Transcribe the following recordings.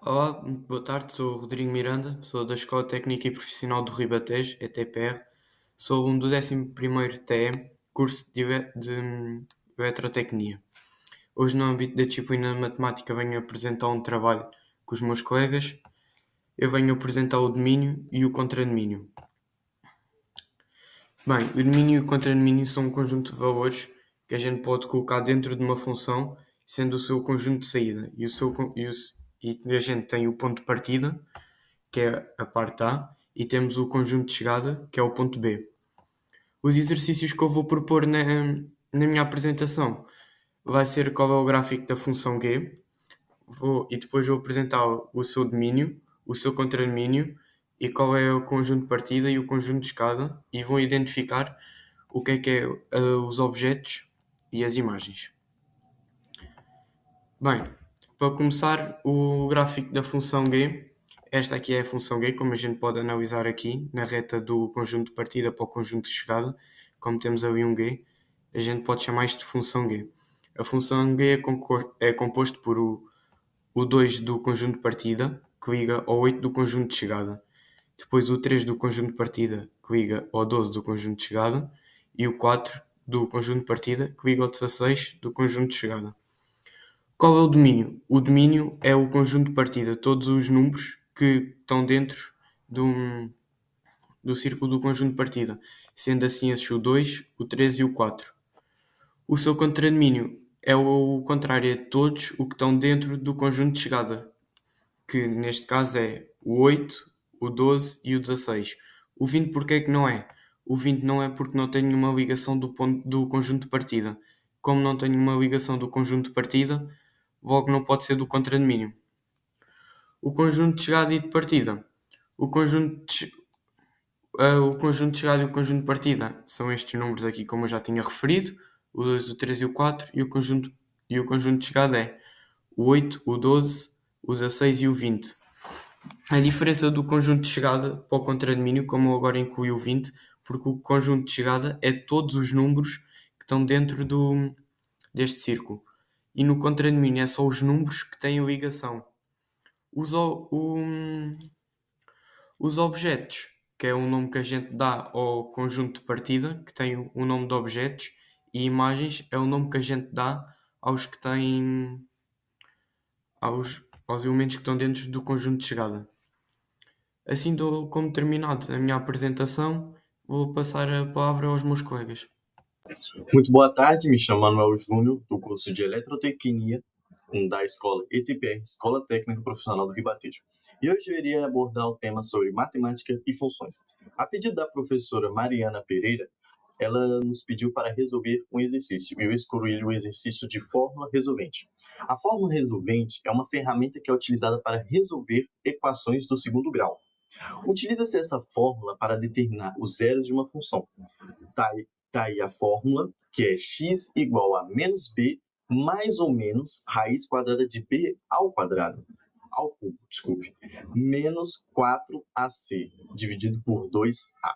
Olá, muito boa tarde, sou o Rodrigo Miranda, sou da Escola Técnica e Profissional do Ribatejo, ETPR. Sou aluno do 11º TE, curso de Eletrotecnia. Hoje, no âmbito da disciplina de Matemática, venho apresentar um trabalho com os meus colegas. Eu venho apresentar o domínio e o contradomínio. Bem, o domínio e o contradomínio são um conjunto de valores que a gente pode colocar dentro de uma função, sendo o seu conjunto de saída. E a gente tem o ponto de partida, que é a parte A, e temos o conjunto de chegada, que é o ponto B. Os exercícios que eu vou propor na minha apresentação vai ser qual é o gráfico da função G, e depois vou apresentar o seu domínio, o seu contradomínio e qual é o conjunto de partida e o conjunto de escada, e vou identificar o que é os objetos e as imagens. Bem, para começar, o gráfico da função G, esta aqui é a função G, como a gente pode analisar aqui, na reta do conjunto de partida para o conjunto de chegada, como temos ali um G, a gente pode chamar isto de função G. A função G é composto por o 2 do conjunto de partida, que liga ao 8 do conjunto de chegada, depois o 3 do conjunto de partida, que liga ao 12 do conjunto de chegada, e o 4 do conjunto de partida, que liga ao 16 do conjunto de chegada. Qual é o domínio? O domínio é o conjunto de partida, todos os números que estão dentro do círculo do conjunto de partida, sendo assim esses o 2, o 3 e o 4. O seu contradomínio é o contrário a todos o que estão dentro do conjunto de chegada, que neste caso é o 8, o 12 e o 16. O 20 porquê é que não é? O 20 não é porque não tem nenhuma ligação do conjunto de partida. Como não tem nenhuma ligação do conjunto de partida, logo não pode ser do contradomínio. O conjunto de chegada e de partida. O conjunto de, o conjunto de chegada e o conjunto de partida são estes números aqui, como eu já tinha referido, o 2, o 3 e o 4, e o conjunto de chegada é o 8, o 12, o 16 e o 20. A diferença do conjunto de chegada para o contradomínio, como eu agora incluí o 20, porque o conjunto de chegada é todos os números que estão dentro deste círculo. E no contradomínio é só os números que têm ligação. Os, os objetos, que é o nome que a gente dá ao conjunto de partida, que tem o nome de objetos, e imagens é o nome que a gente dá aos que têm aos elementos que estão dentro do conjunto de chegada. Assim dou como terminado a minha apresentação, vou passar a palavra aos meus colegas. Muito boa tarde, me chamo Manuel Júnior, do curso de Eletrotecnia da Escola ETPR, Escola Técnica Profissional do Ribatejo. E hoje eu iria abordar o tema sobre matemática e funções. A pedido da professora Mariana Pereira, ela nos pediu para resolver um exercício, e eu escolhi o exercício de fórmula resolvente. A fórmula resolvente é uma ferramenta que é utilizada para resolver equações do segundo grau. Utiliza-se essa fórmula para determinar os zeros de uma função. Tá aí a fórmula, que é x igual a menos b mais ou menos raiz quadrada de b ao quadrado, ao cubo, desculpe, menos 4ac, dividido por 2a.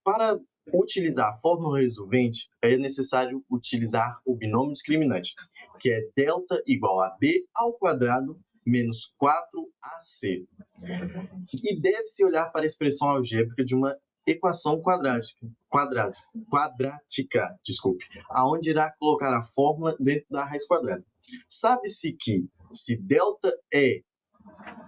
Para utilizar a fórmula resolvente, é necessário utilizar o binômio discriminante, que é delta igual a b ao quadrado menos 4ac. E deve-se olhar para a expressão algébrica de uma equação quadrática, aonde irá colocar a fórmula dentro da raiz quadrada. Sabe-se que se delta é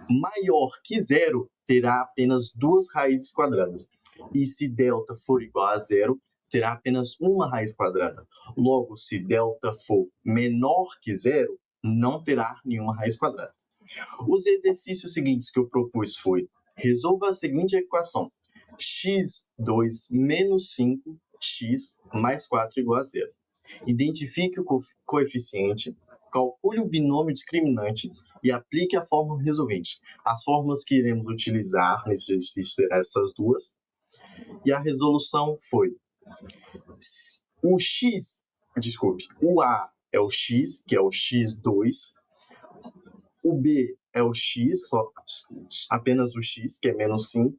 maior que zero, terá apenas duas raízes quadradas. E se delta for igual a zero, terá apenas uma raiz quadrada. Logo, se delta for menor que zero, não terá nenhuma raiz quadrada. Os exercícios seguintes que eu propus foi: resolva a seguinte equação: x2 menos 5x mais 4 igual a zero. Identifique o coeficiente, calcule o binômio discriminante e aplique a fórmula resolvente. As fórmulas que iremos utilizar nesse exercício serão essas duas. E a resolução foi: o A é o x, que é o x2, o B é o x, apenas o x, que é menos 5,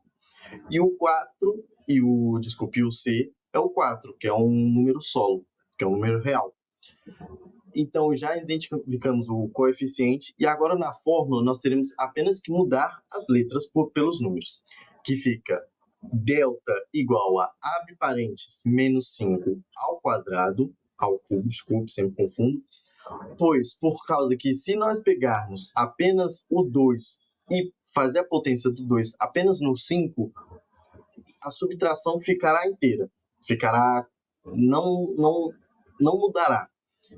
e o 4, e o C é o 4, que é um número solo, que é um número real. Então, já identificamos o coeficiente e agora na fórmula nós teremos apenas que mudar as letras pelos números, que fica delta igual a abre parênteses menos 5 ao quadrado, ao cubo, desculpe, sempre confundo, pois por causa que se nós pegarmos apenas o 2 e fazer a potência do 2 apenas no 5, a subtração ficará inteira, não mudará.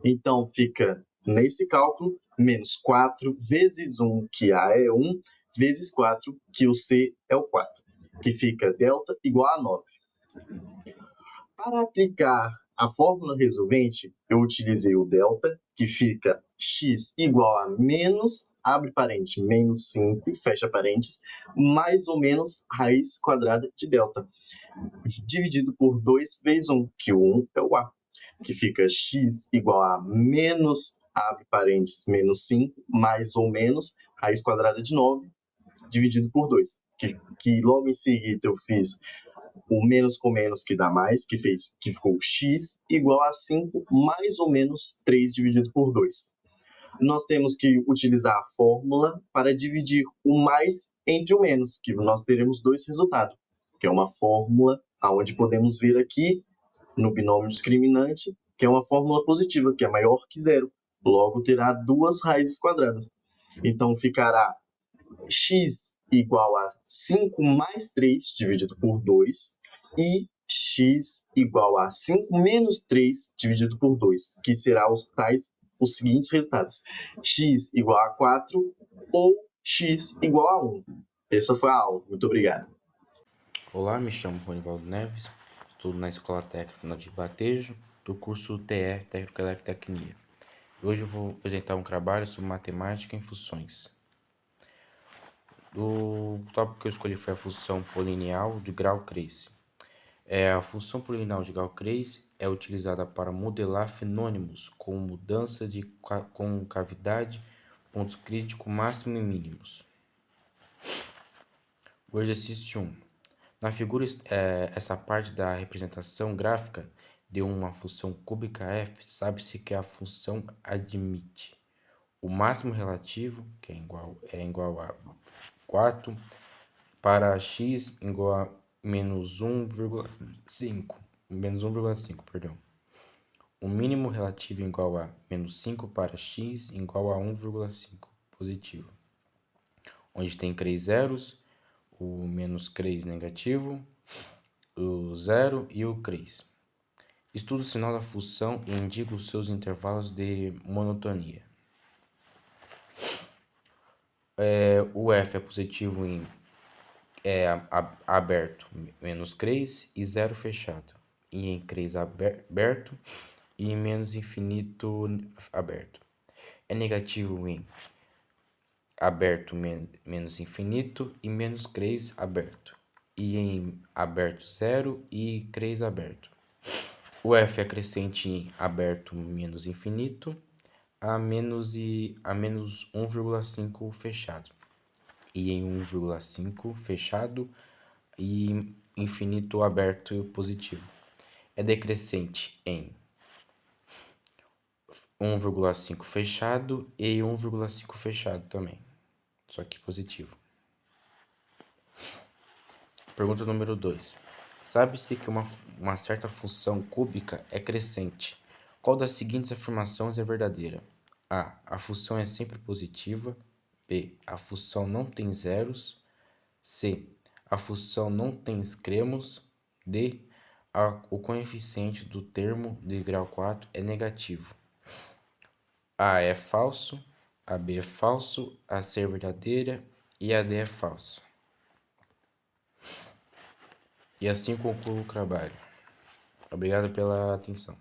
Então, fica, nesse cálculo, menos 4 vezes 1, que A é 1, vezes 4, que o C é o 4, que fica delta igual a 9. Para aplicar a fórmula resolvente, eu utilizei o delta, que fica x igual a menos, abre parênteses, menos 5, fecha parênteses, mais ou menos raiz quadrada de delta, dividido por 2 vezes 1, que o 1 é o A, que fica x igual a menos, abre parênteses, menos 5, mais ou menos raiz quadrada de 9, dividido por 2, que logo em seguida eu fiz o menos com menos que dá mais, que ficou x igual a 5 mais ou menos 3 dividido por 2. Nós temos que utilizar a fórmula para dividir o mais entre o menos, que nós teremos dois resultados, que é uma fórmula onde podemos ver aqui no binômio discriminante, que é uma fórmula positiva, que é maior que zero. Logo, terá duas raízes quadradas. Então, ficará x igual a 5 mais 3 dividido por 2 e x igual a 5 menos 3 dividido por 2, que será os seguintes resultados: x igual a 4 ou x igual a 1. Essa foi a aula. Muito obrigado. Olá, me chamo Ronivaldo Neves, estudo na Escola Técnica Final de Batejo, do curso TE, Técnico Eletrotecnia. Hoje eu vou apresentar um trabalho sobre matemática em funções. O tópico que eu escolhi foi a função polinomial de grau cresce. A função polinomial de grau cresce é utilizada para modelar fenômenos com mudanças de concavidade, pontos críticos máximos e mínimos. O exercício 1. Na figura, essa parte da representação gráfica de uma função cúbica f, sabe-se que a função admite o máximo relativo, que é igual a 4, para x igual a menos 1,5, perdão. O mínimo relativo igual a menos 5 para x igual a 1,5, positivo. Onde tem 3 zeros, o menos 3 negativo, o zero e o 3. Estuda o sinal da função e indica os seus intervalos de monotonia. O f é positivo em aberto, menos 3 e 0 fechado. E em 3 aberto e em menos infinito aberto. É negativo em aberto menos infinito e menos 3 aberto. E em aberto 0 e 3 aberto. O f é crescente em aberto menos infinito a menos 1,5 fechado. E em 1,5 fechado e infinito aberto e positivo. É decrescente em 1,5 fechado e 1,5 fechado também, só que positivo. Pergunta número 2. Sabe-se que uma certa função cúbica é crescente. Qual das seguintes afirmações é verdadeira? A. A função é sempre positiva. B. A função não tem zeros. C. A função não tem extremos. D. O coeficiente do termo de grau 4 é negativo. A é falso, a B é falso, a C é verdadeira e a D é falso. E assim concluo o trabalho. Obrigado pela atenção.